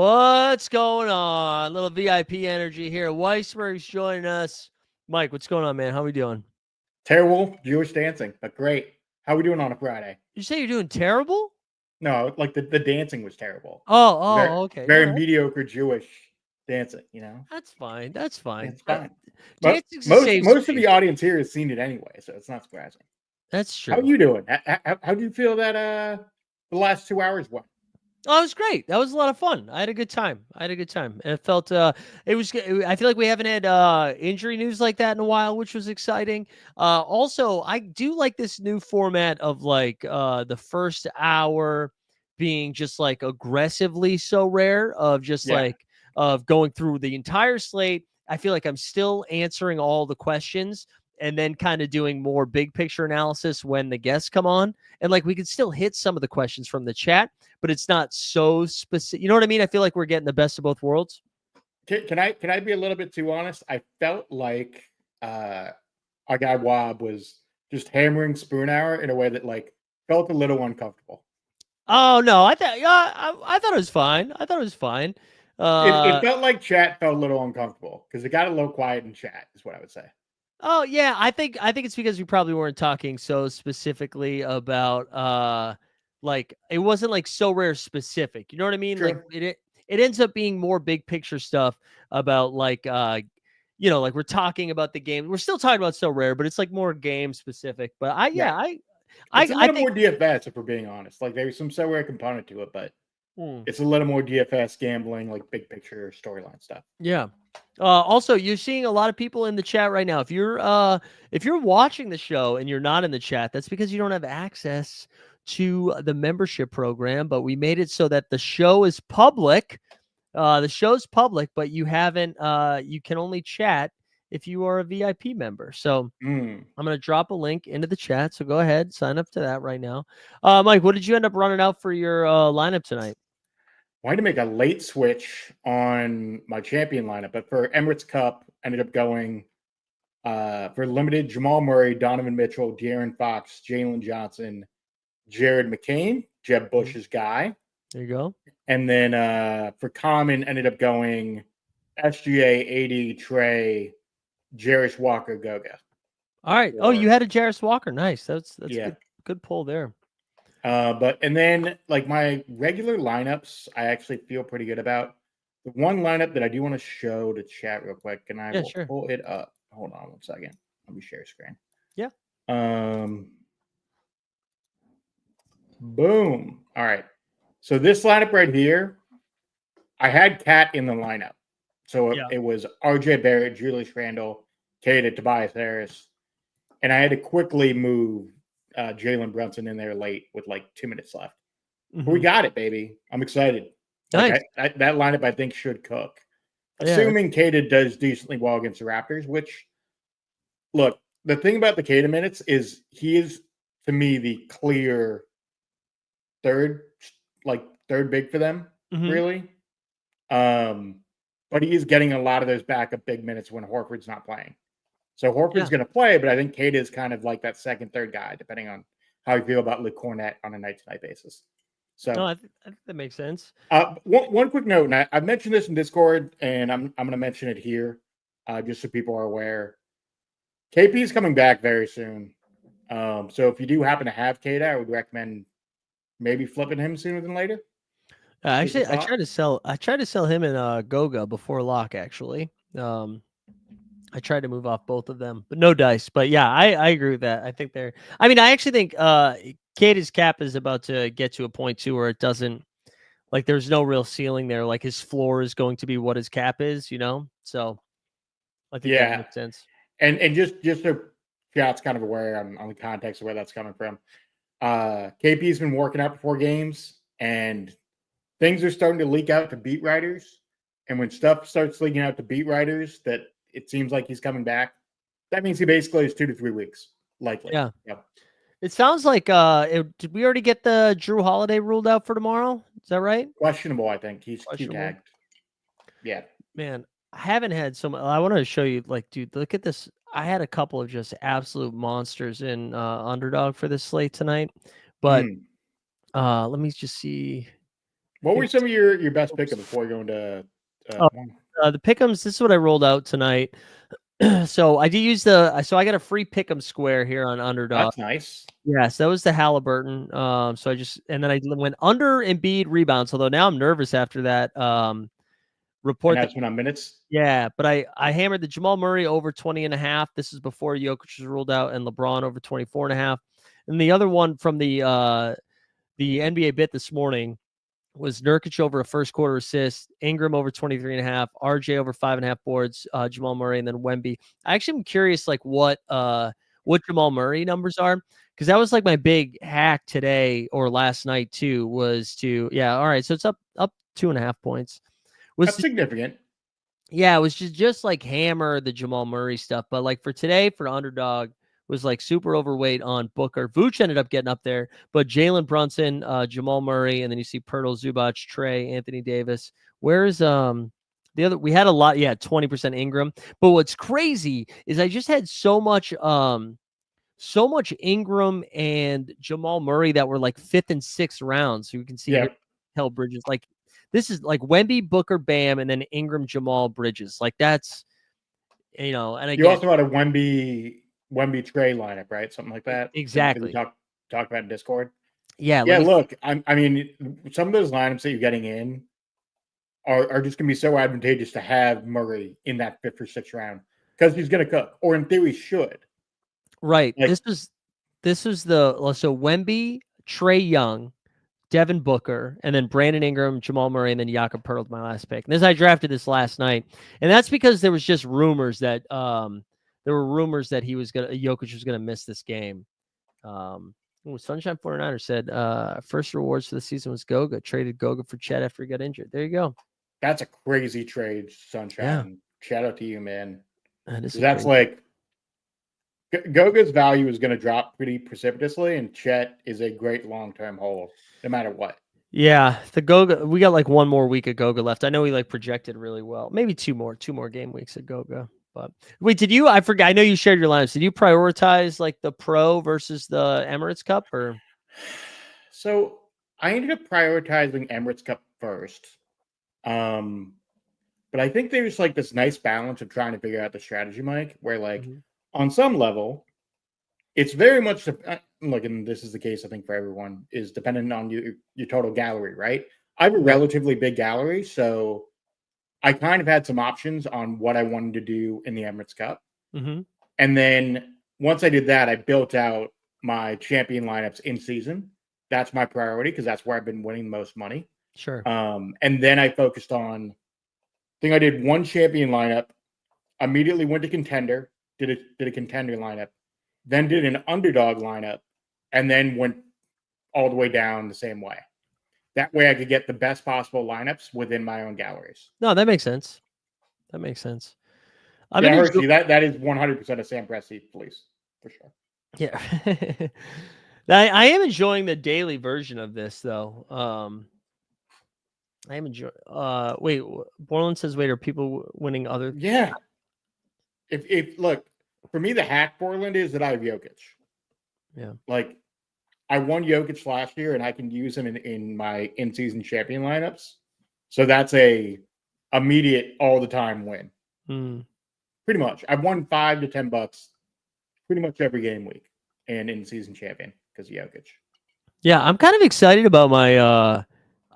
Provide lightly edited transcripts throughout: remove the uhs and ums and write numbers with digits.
What's going on? Little VIP energy here. Weisberg's joining us. Mike, what's going on, man? How we doing? Terrible Jewish dancing, but great. How we doing on a Friday? You say you're doing terrible? No, like the dancing was terrible. Very Okay. very No, mediocre Jewish dancing. that's fine. That's fine. It's fine. But Dancing's a most safe most of space. the audience here has seen it anyway, so it's not surprising. That's How true. you doing? How do you feel that the last 2 hours went? Oh, it was great. That was a lot of fun. I had a good time. And it felt it was I feel like we haven't had injury news like that in a while, which was exciting. Also, I do like this new format of like the first hour being just like aggressively so rare of just Yeah. like of going through the entire slate. I feel like I'm still answering all the questions and then kind of doing more big picture analysis when the guests come on. And like we could still hit some of the questions from the chat, but it's not so specific. You know what I mean? I feel like we're getting the best of both worlds. Can I be a little bit too honest? I felt like our guy Wob was just hammering Spoon Hour in a way that like felt a little uncomfortable. Oh no, I thought it was fine. I thought it was fine. It felt like chat felt a little uncomfortable because it got a little quiet in chat, is what I would say. Oh yeah, I think it's because we probably weren't talking so specifically about like it wasn't like so rare specific. You know what I mean? Like True. it ends up being more big picture stuff about like like we're talking about the game. We're still talking about so rare, but it's like more game specific. But I yeah, Yeah. I It's a I little think more DFS if we're being honest. Like there's some so rare component to it, but hmm. it's a little more DFS gambling, like big picture storyline stuff. Yeah. Also, you're seeing a lot of people in the chat right now. If you're watching the show and you're not in the chat, that's because you don't have access to the membership program. But we made it so that the show is public. The show's public, but you haven't. You can only chat if you are a VIP member. So Mm. I'm gonna drop a link into the chat. So go ahead, sign up to that right now. Mike, what did you end up running out for your lineup tonight? Wanted to make a late switch on my champion lineup, but for Emirates Cup, ended up going for limited Jamal Murray, Donovan Mitchell, De'Aaron Fox, Jalen Johnson, Jared McCain, Jeb Mhm. Bush's guy. There you go. And then for common, ended up going SGA, AD, Trey, Jarish Walker, Goga. All right. Oh, you Or had a Jarris Walker. Nice. That's yeah. good pull there. But and then like my regular lineups, I actually feel pretty good about. The one lineup that I do want to show to chat real quick, and I Yeah, will sure. pull it up. Hold on 1 second. Let me share screen. Yeah. Um, boom. All right. So this lineup right here, I had Cat in the lineup. So Yeah. it was RJ Barrett, Julius Randle, Kata, Tobias Harris, and I had to quickly move Jalen Brunson in there late with like 2 minutes left. But we Mhm. got it, baby. I'm excited. Like Nice. that lineup, I think should cook, Yeah. assuming Kata does decently well against the Raptors. Which, look, the thing about the Kata minutes is he is to me the clear third, third big for them, Mhm. really. Um, but he is getting a lot of those backup big minutes when Horford's not playing. So Yeah. Horford's going to play, but I think Kata is kind of like that second, third guy, depending on how you feel about Luke Cornett on a night-to-night basis. No, So I think that makes sense. one quick note, and I've mentioned this in Discord, and I'm going to mention it here, just so people are aware. KP is coming back very soon, so if you do happen to have Kata, I would recommend maybe flipping him sooner than later. Just a Actually, thought. I tried to sell him in Goga before lock. Actually, I tried to move off both of them, but no dice. But yeah, I agree with that. I think they're. I mean, I actually think Cade's cap is about to get to a point too where it doesn't like there's no real ceiling there. Like his floor is going to be what his cap is. So I think that Yeah, makes sense. and just so chat's kind of aware on the context of where that's coming from. KP's been working out before games, and things are starting to leak out to beat writers. And when stuff starts leaking out to beat writers that it seems like he's coming back, that means he basically is 2 to 3 weeks, likely. Yeah. Yep. It sounds like did we already get the Drew Holiday ruled out for tomorrow? Is that right? Questionable, I think. He's Q Questionable. tagged. Yeah. Man, I haven't had so much. I want to show you, like, dude, look at this. I had a couple of just absolute monsters in underdog for this slate tonight, but Mm. let me just see. What were some of your best pickups before going to Oh, one? the pick'ems. This is what I rolled out tonight. So I did use so I got a free pick'em square here on Underdog. That's nice. Yes, that was the Halliburton. So and then I went under Embiid rebounds. Although now I'm nervous after that And report that. that's when on minutes. Yeah, but I hammered the Jamal Murray over 20.5. This is before Jokic was ruled out, and LeBron over 24.5. And the other one from the NBA bit this morning was Nurkic over a first quarter assist, Ingram over 23.5, RJ over 5.5 boards, Jamal Murray, and then Wemby. I actually am curious like what Jamal Murray numbers are, because that was like my big hack today or last night too, was to all right, so it's up 2.5 points. That's significant. Yeah, it was just like hammer the Jamal Murray stuff. But like for today, for Underdog, was like super overweight on Booker. Vooch ended up getting up there, but Jalen Brunson, Jamal Murray, and then you see Pirtle, Zubac, Trey, Anthony Davis. Where's the other? We had a lot, 20% Ingram. But what's crazy is I just had so much Ingram and Jamal Murray that were like 5th and 6th rounds. So you can see here, Hell Bridges, like this is like Wemby, Booker, Bam, and then Ingram, Jamal, Bridges. Like that's, and again, you also had a Wemby Trey lineup, right? Something like that. Exactly. We talked about in Discord. Yeah. Look, I mean, some of those lineups that you're getting in are just going to be so advantageous to have Murray in that 5th or 6th round because he's going to cook, or in theory should. Right. Like, this was so Wemby, Trey Young, Devin Booker, and then Brandon Ingram, Jamal Murray, and then Jakob Poeltl, my last pick. And I drafted this last night, and that's because there was just rumors that Jokic was gonna miss this game. Sunshine 49er said first rewards for the season was Goga. Traded Goga for Chet after he got injured. There you go. That's a crazy trade, Sunshine. Yeah. Shout out to you, man. That's like Goga's value is going to drop pretty precipitously, and Chet is a great long-term hold, no matter what. Yeah, the Goga. We got like one more week of Goga left. I know he like projected really well. Maybe two more game weeks of Goga. But wait, did you? I forgot. I know you shared your lineups. Did you prioritize like the Pro versus the Emirates Cup, or? So I ended up prioritizing Emirates Cup first. But I think there's like this nice balance of trying to figure out the strategy, Mike, where like on some level, it's very much look, and this is the case I think for everyone, is dependent on your total gallery, right? I have a relatively big gallery, so I kind of had some options on what I wanted to do in the Emirates Cup. And then once I did that, I built out my champion lineups in season. That's my priority because that's where I've been winning the most money. Sure. And then I focused on, I think I did one champion lineup, immediately went to contender, did a contender lineup, then did an underdog lineup, and then went all the way down the same way. That way I could get the best possible lineups within my own galleries. No, that makes sense. That makes sense. That is 100% a Sam Presti, please, for sure. Yeah. I am enjoying the daily version of this, though. I am enjoying. Wait, Borland says, "Wait, are people winning other?" Yeah. If look, for me, the hack Borland is that I have Jokic. Yeah. Like, I won Jokic last year, and I can use him in my in-season champion lineups. So that's a immediate all the time win. Pretty much, I've won $5 to $10 pretty much every game week and in-season champion because of Jokic. Yeah, I'm kind of excited about my.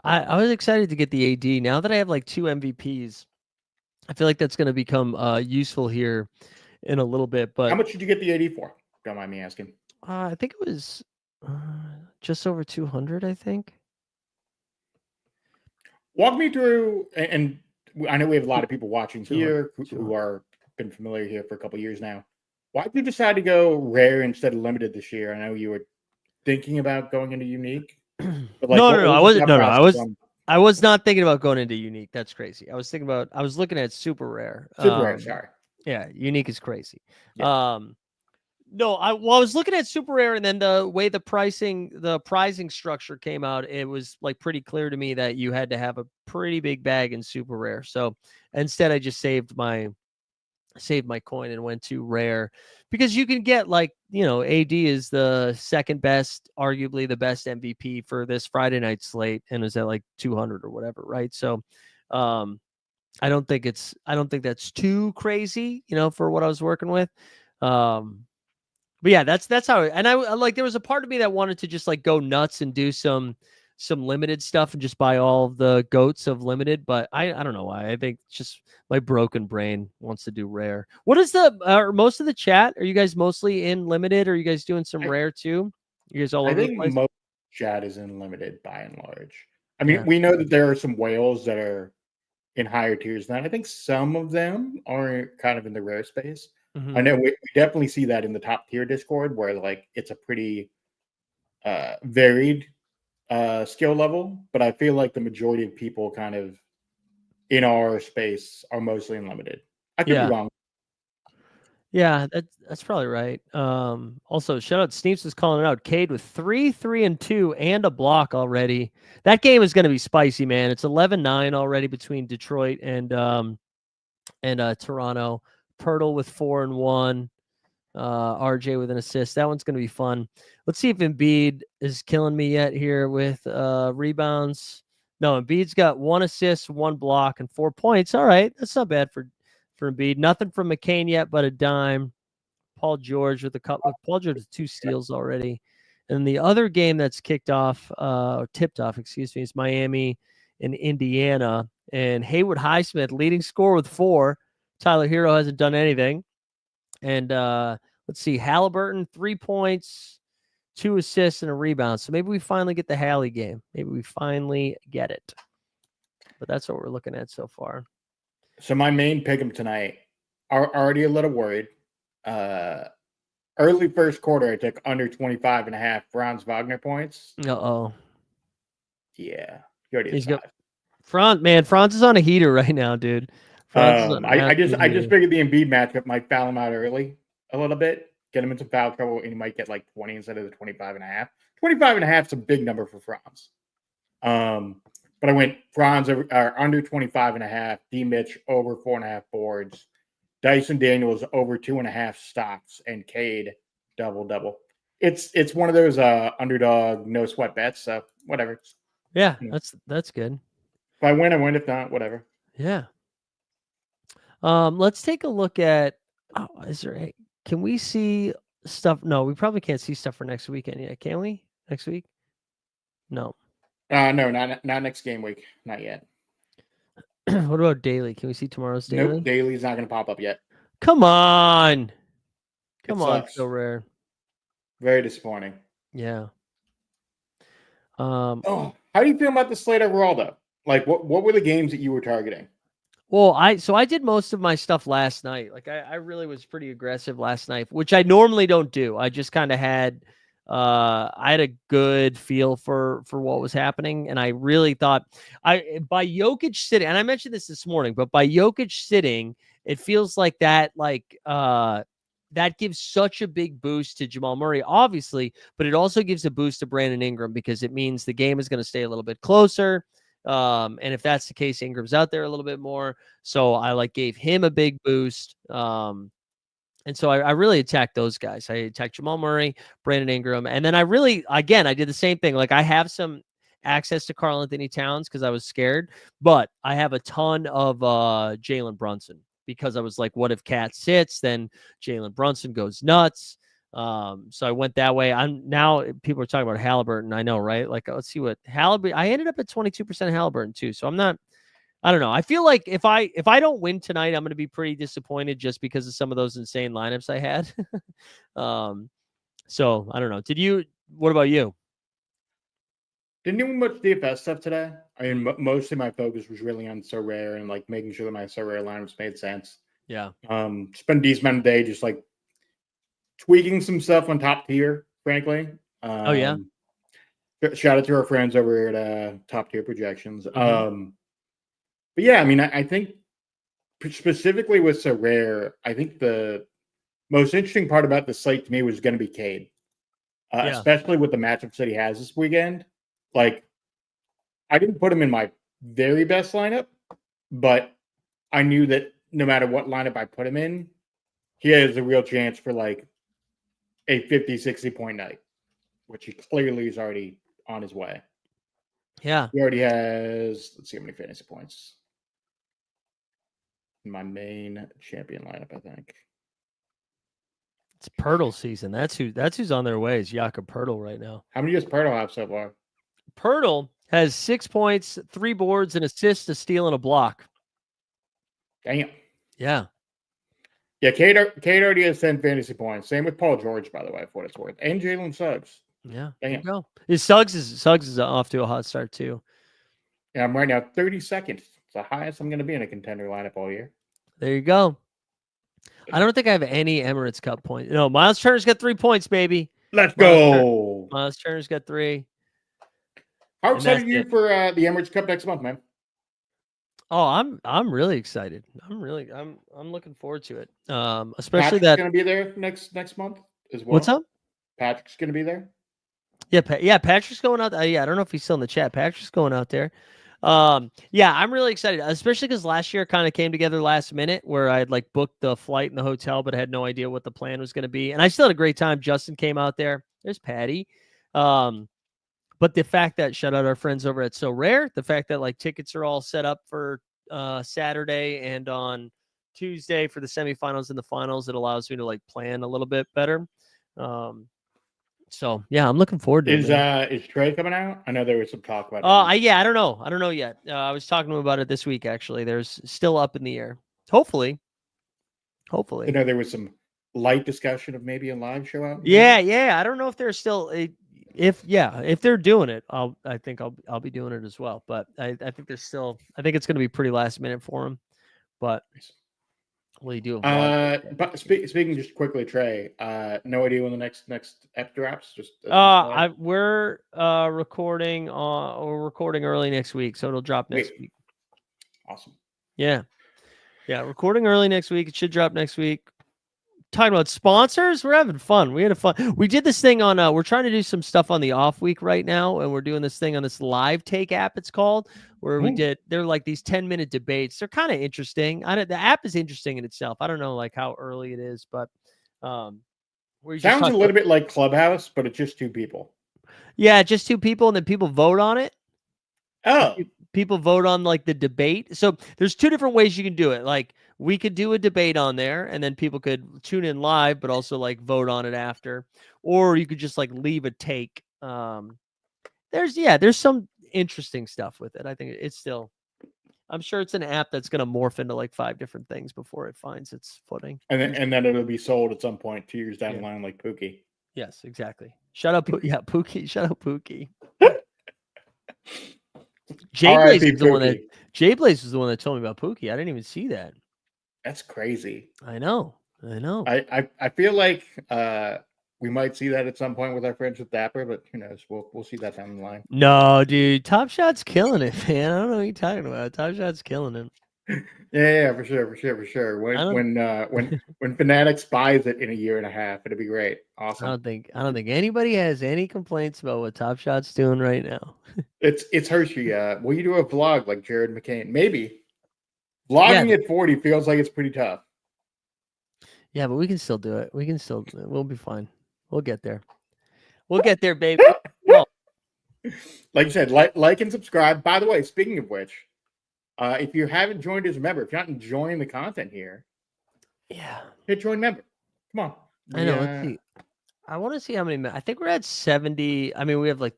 I was excited to get the AD. Now that I have like 2 MVPs, I feel like that's going to become useful here in a little bit. But how much did you get the AD for? Don't mind me asking. I think it was just over 200. I think. Walk me through, and I know we have a lot of people watching here who are been familiar here for a couple of years now. Why did you decide to go rare instead of limited this year? I know you were thinking about going into unique. But like, no, I wasn't. No, I was not thinking about going into unique. That's crazy. I was looking at super rare. Super rare, sorry. Yeah, unique is crazy. Yeah. No, I was looking at super rare, and then the way the pricing structure came out, it was like pretty clear to me that you had to have a pretty big bag in super rare. So instead, I just saved my saved my coin and went to rare because you can get like, AD is the second best, arguably the best MVP for this Friday night slate and is at like 200 or whatever, right? So I don't think that's too crazy, for what I was working with. But yeah, that's how. And I like there was a part of me that wanted to just like go nuts and do some limited stuff and just buy all of the goats of limited. But I don't know why. I think just my broken brain wants to do rare. What is most of the chat? Are you guys mostly in limited? Or are you guys doing some rare too? You guys all I over the think place? most chat is in limited by and large. I mean, Yeah. we know that there are some whales that are in higher tiers than that. I think some of them are kind of in the rare space. Mhm. I know we definitely see that in the top tier Discord where like it's a pretty varied skill level, but I feel like the majority of people kind of in our space are mostly unlimited. I could be Yeah. wrong. Yeah, that's probably right. Also, shout out Sneeps is calling it out. Cade with 3, 3, and 2, and a block already. That game is going to be spicy, man. It's 11-9 already between Detroit and Toronto. Pirtle with 4 and 1. RJ with an assist. That one's going to be fun. Let's see if Embiid is killing me yet here with rebounds. No, Embiid's got 1 assist, 1 block, and 4 points. All right, that's not bad for Embiid. Nothing from McCain yet, but a dime. Paul George with a couple. Paul George with 2 steals already. And the other game that's kicked off, or tipped off, excuse me, is Miami and Indiana. And Haywood Highsmith leading scorer with 4. Tyler Hero hasn't done anything. And let's see, Halliburton 3 points, 2 assists, and a rebound. So maybe we finally get the Hallie game. Maybe we finally get it. But that's what we're looking at so far. So my main pick'em tonight are already a little worried. Early first quarter, I took under 25.5 Franz Wagner points. Uh-oh. Yeah, he already He's has 5. Franz is on a heater right now, dude. Franz is on I just heater. figured the Embiid matchup might foul him out early a little bit, get him into foul trouble, and he might get like 20 instead of the 25.5. 25.5 is a big number for Franz. But I went Franz under 25.5, D Mitch over 4.5 boards, Dyson Daniels over 2.5 stops, and Cade double. It's one of those underdog no sweat bets, so whatever. Yeah, that's good. If I win, I win. If not, whatever. Yeah. Let's take a look at. Can we see stuff? No, we probably can't see stuff for next weekend yet. Can we? Next week? No. No, not next game week. Not yet. What about daily? Can we see tomorrow's daily? Nope, daily's not going to pop up yet. Come on. Come on, Sucks. so rare. Very disappointing. Yeah. How do you feel about the slate overall, though? Like, what were the games that you were targeting? Well, I did most of my stuff last night. Like I really was pretty aggressive last night, which I normally don't do. I just kind of had I had a good feel for what was happening, and I really thought by Jokic sitting, and I mentioned this morning, but by Jokic sitting, it feels like that that gives such a big boost to Jamal Murray, obviously, but it also gives a boost to Brandon Ingram because it means the game is going to stay a little bit closer. And if that's the case, Ingram's out there a little bit more. So I gave him a big boost. And so I really attacked those guys. I attacked Jamal Murray, Brandon Ingram. And then I did the same thing. Like I have some access to Karl-Anthony Towns because I was scared, but I have a ton of Jalen Brunson because I was like, what if Cat sits? Then Jalen Brunson goes nuts. So I went that way. Now people are talking about Halliburton. I know, right? Like, let's see what Halliburton. I ended up at 22% Halliburton too. So I don't know. I feel like if I don't win tonight, I'm going to be pretty disappointed just because of some of those insane lineups I had. So I don't know. What about you? Didn't do much DFS stuff today. I mean, mostly my focus was really on So Rare and like making sure that my So Rare lineups made sense. Yeah. Spent a decent amount of the day just like tweaking some stuff on top tier, frankly. Oh yeah. Shout out to our friends over at Top Tier Projections. Mm-hmm. But yeah, I mean, I think specifically with So Rare, I think the most interesting part about the slate to me was going to be Cade, especially with the matchups that he has this weekend. Like, I didn't put him in my very best lineup, but I knew that no matter what lineup I put him in, he has a real chance for like a 50, 60 point night, which he clearly is already on his way. Yeah. He already has, let's see how many fantasy points. In my main champion lineup, I think. It's Pirtle season. That's who's on their way is Jakob Pirtle right now. How many does Pirtle have so far? Pirtle has 6 points, 3 boards, an assist, a steal, and a block. Damn. Yeah. Yeah, Cade already has 10 fantasy points. Same with Paul George, by the way, for what it's worth. And Jalen Suggs. Yeah. Damn. There you go. Suggs is off to a hot start too. Yeah, I'm right now 32nd. It's the highest I'm going to be in a contender lineup all year. There you go. I don't think I have any Emirates Cup points. No, Miles Turner's got 3 points, baby. Let's go. Miles Turner's got 3. How excited are you for the Emirates Cup next month, man? Oh, I'm really excited. I'm looking forward to it. Especially Patrick's that going to be there next month as well. What's up? Patrick's going to be there. Yeah, Patrick's going out. Yeah, I don't know if he's still in the chat. Patrick's going out there. Yeah, I'm really excited, especially because last year kind of came together last minute where I had like booked the flight and the hotel, but I had no idea what the plan was going to be. And I still had a great time. Justin came out there. There's Patty. But the fact that, shout out our friends over at So Rare, the fact that like tickets are all set up for Saturday and on Tuesday for the semifinals and the finals, it allows me to like plan a little bit better. So yeah, I'm looking forward to it. Is Trey coming out? I know there was some talk about it. I don't know. I don't know yet. I was talking to him about it this week, actually. There's still up in the air. Hopefully. I know there was some light discussion of maybe a live show out. Yeah. I don't know if they're still if they're doing it, I think I'll be doing it as well. But I think there's still, I think it's going to be pretty last minute for him. But will you do a vlog? But speaking just quickly, Trey, no idea when the next ep drops. Just we're recording early next week, so it'll drop next week. Awesome. Yeah, recording early next week. It should drop next week. Talking about sponsors, we're having fun. We had fun. We did this thing on. We're trying to do some stuff on the off week right now, and we're doing this thing on this Live Take app. It's called where they're like these 10-minute debates. They're kind of interesting. The app is interesting in itself. I don't know like how early it is, but sounds a little bit like Clubhouse, but it's just 2 people. Yeah, just 2 people, and then people vote on it. Oh, people vote on like the debate. So there's 2 different ways you can do it. Like we could do a debate on there and then people could tune in live, but also like vote on it after, or you could just like leave a take. There's some interesting stuff with it. I think it's still, I'm sure it's an app that's going to morph into like 5 different things before it finds its footing. And then it'll be sold at some point 2 years down the line, like Pookie. Yes, exactly. Shut up. Pookie. Shut up, Pookie. Jay Blaze was the one that told me about Pookie. I didn't even see that. That's crazy. I know. I feel like we might see that at some point with our friends with Dapper, but who knows? We'll see that down the line. No, dude, Top Shot's killing it, man. I don't know what you're talking about. Top Shot's killing it. Yeah, for sure. When Fanatics buys it in a year and a half, it'll be great. Awesome. I don't think anybody has any complaints about what Top Shot's doing right now. It's Hershey. Will you do a vlog like Jared McCain? Maybe. Vlogging at 40 feels like it's pretty tough. Yeah, but we can still do it. We'll be fine. We'll get there. We'll get there, baby. Well, like you said, like and subscribe. By the way, speaking of which, if you haven't joined as a member, if you're not enjoying the content here, hit join member. Come on. I know. Let's see. I want to see how many. I think we're at 70. I mean, we have like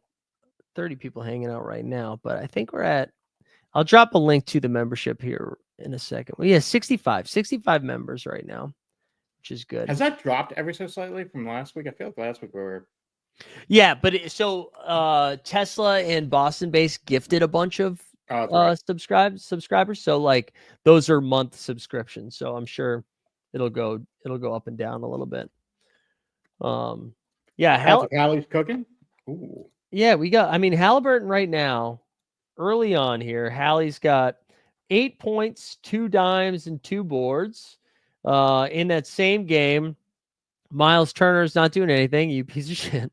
30 people hanging out right now, but I think we're at. I'll drop a link to the membership here in a second. Well, 65 members right now, which is good. Has that dropped ever so slightly from last week? I feel like last week we were. Yeah, but Tesla and Boston Base gifted a bunch of subscribers. So like those are month subscriptions. So I'm sure it'll go up and down a little bit. Hallie's cooking. Ooh. Yeah, Halliburton right now, early on here, Hallie's got 8 points, 2 dimes, and 2 boards. In that same game, Miles Turner's not doing anything, you piece of shit.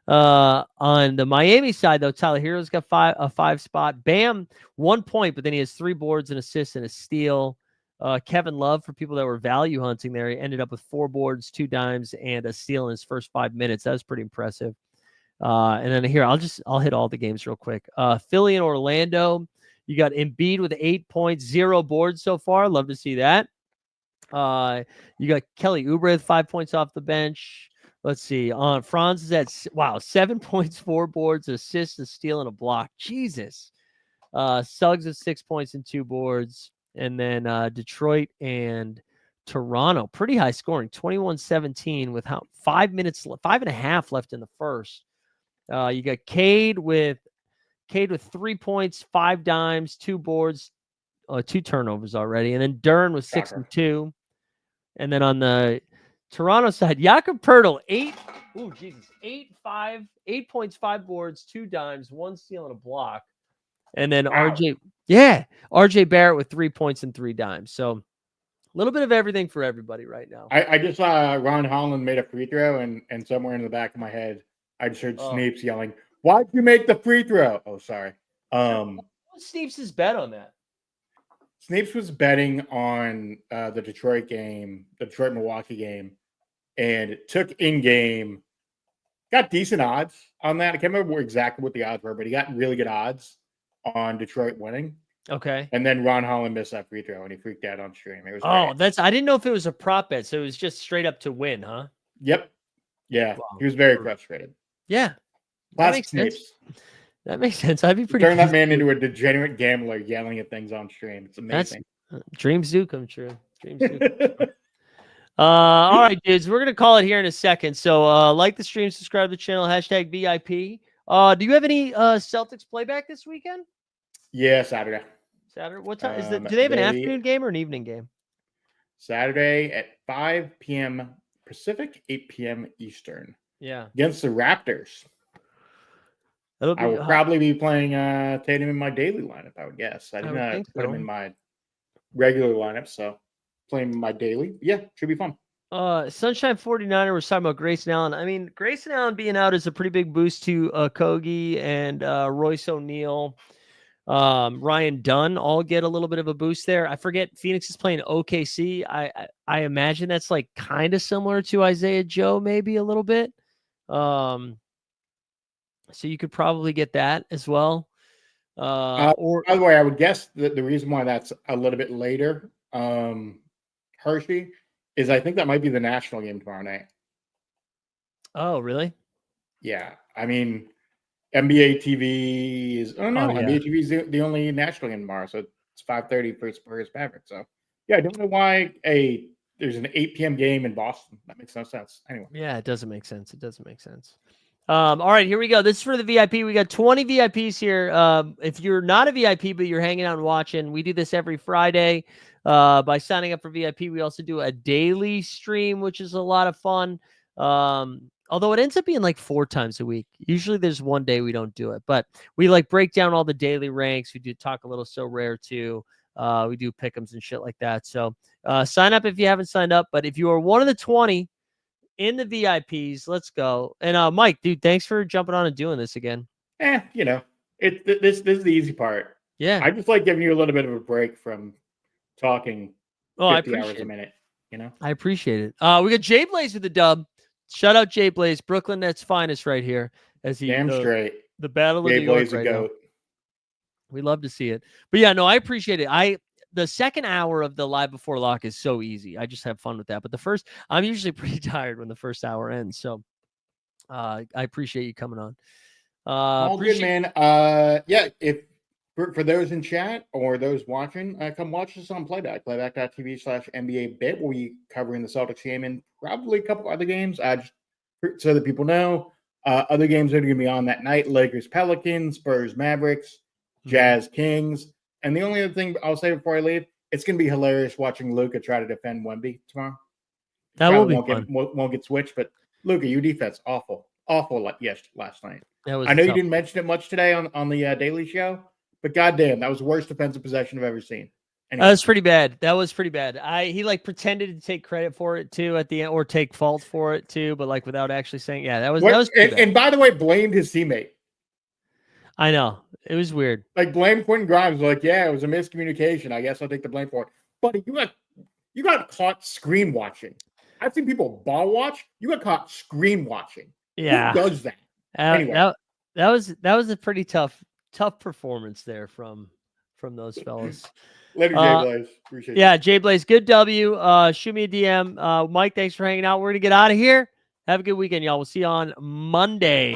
On the Miami side, though, Tyler Hero's got a 5 spot. Bam, 1 point, but then he has 3 boards, an assist, and a steal. Kevin Love, for people that were value hunting there, he ended up with 4 boards, 2 dimes, and a steal in his first 5 minutes. That was pretty impressive. And then here, I'll hit all the games real quick. Philly and Orlando. You got Embiid with 8 points, 0 boards so far. Love to see that. You got Kelly Oubre with 5 points off the bench. Let's see. Franz is at 7 points, 4 boards, assists, a steal, and a block. Jesus. Suggs with 6 points and 2 boards. And then Detroit and Toronto, pretty high scoring, 21-17 with 5 minutes, 5.5 left in the first. You got Cade with 3 points, 5 dimes, 2 boards, 2 turnovers already, and then Dern with 6 and 2. And then on the Toronto side, Jakob Poeltl, 8 points, 5 boards, 2 dimes, 1 steal, and a block. And then RJ Barrett with 3 points and 3 dimes. So a little bit of everything for everybody right now. I just saw Ron Holland made a free throw, and somewhere in the back of my head, I just heard Sneeps yelling, "Why'd you make the free throw?" Oh, sorry. What's Sneeps' bet on that? Sneeps was betting on the Detroit-Milwaukee game, and it took in-game, got decent odds on that. I can't remember exactly what the odds were, but he got really good odds on Detroit winning. Okay. And then Ron Holland missed that free throw, and he freaked out on stream. It was I didn't know if it was a prop bet, so it was just straight up to win, huh? Yep. Yeah, wow. He was very frustrated. Yeah. That makes sense. That makes sense. I'd be pretty. Turn that man into a degenerate gambler yelling at things on stream. It's amazing. Dreams do come true. Dreams do come true. All right, dudes. We're gonna call it here in a second. So like the stream, subscribe to the channel, #VIP. Do you have any Celtics playback this weekend? Yeah, Saturday. Saturday. What time is it? Do they have an afternoon game or an evening game? Saturday at 5 p.m. Pacific, 8 p.m. Eastern. Yeah. Against the Raptors. I will probably be playing Tatum in my daily lineup, I would guess. I did not put him in my regular lineup, so playing my daily. Yeah, should be fun. Sunshine 49er was talking about Grayson Allen. I mean, Grayson Allen being out is a pretty big boost to Kogi and Royce O'Neal. Ryan Dunn all get a little bit of a boost there. I forget Phoenix is playing OKC. I imagine that's like kind of similar to Isaiah Joe, maybe a little bit. So you could probably get that as well. By the way, I would guess that the reason why that's a little bit later, Hershey, is I think that might be the national game tomorrow night. Oh, really? Yeah. I mean, NBA TV is, NBA TV is the only national game tomorrow. So it's 5:30 for Spurs Mavericks. So yeah, I don't know why there's an 8 p.m. game in Boston. That makes no sense. Anyway. Yeah, it doesn't make sense. All right, here we go. This is for the VIP. We got 20 VIPs here. If you're not a VIP, but you're hanging out and watching, we do this every Friday. By signing up for VIP, we also do a daily stream, which is a lot of fun. Although it ends up being like 4 times a week. Usually there's one day we don't do it, but we like break down all the daily ranks. We do talk a little So Rare too. We do pick'ems and shit like that. So sign up if you haven't signed up. But if you are one of the 20 in the VIPs, let's go. And Mike, dude, thanks for jumping on and doing this again. This is the easy part. Yeah. I just like giving you a little bit of a break from talking 50 hours a minute, I appreciate it. We got Jay Blaze with the dub. Shout out Jay Blaze, Brooklyn Nets finest right here. Damn straight. The battle of Jay New York Blaze right a goat. now. We love to see it. But yeah, no, I appreciate it. The second hour of the live before lock is so easy. I just have fun with that. But the first, I'm usually pretty tired when the first hour ends. So I appreciate you coming on. All good, man. If for those in chat or those watching, come watch us on Playback, playback.tv/NBA bit, where we covering the Celtics game and probably a couple other games. Just so that people know, other games that are going to be on that night: Lakers, Pelicans, Spurs, Mavericks, Jazz, Kings. And the only other thing I'll say before I leave, it's going to be hilarious watching Luka try to defend Wemby tomorrow. That will be fun. Won't get switched, but Luka, your defense awful like last night. I know you didn't mention it much today on the Daily Show, but goddamn, that was the worst defensive possession I've ever seen. Anyway. That was pretty bad. He like pretended to take credit for it too at the end, or take fault for it too, but like without actually saying, that was and by the way, blamed his teammate. I know. It was weird. Like, blame Quentin Grimes. Like, yeah, it was a miscommunication. I guess I'll take the blame for it. buddy, you got caught screen watching. I've seen people ball watch. You got caught screen watching. Yeah. Who does that? Anyway. That was a pretty tough performance there from those fellas. Later, Jay Blaze. Appreciate Yeah, you. Jay Blaze, good W. Shoot me a DM. Mike, thanks for hanging out. We're gonna get out of here. Have a good weekend, y'all. We'll see you on Monday.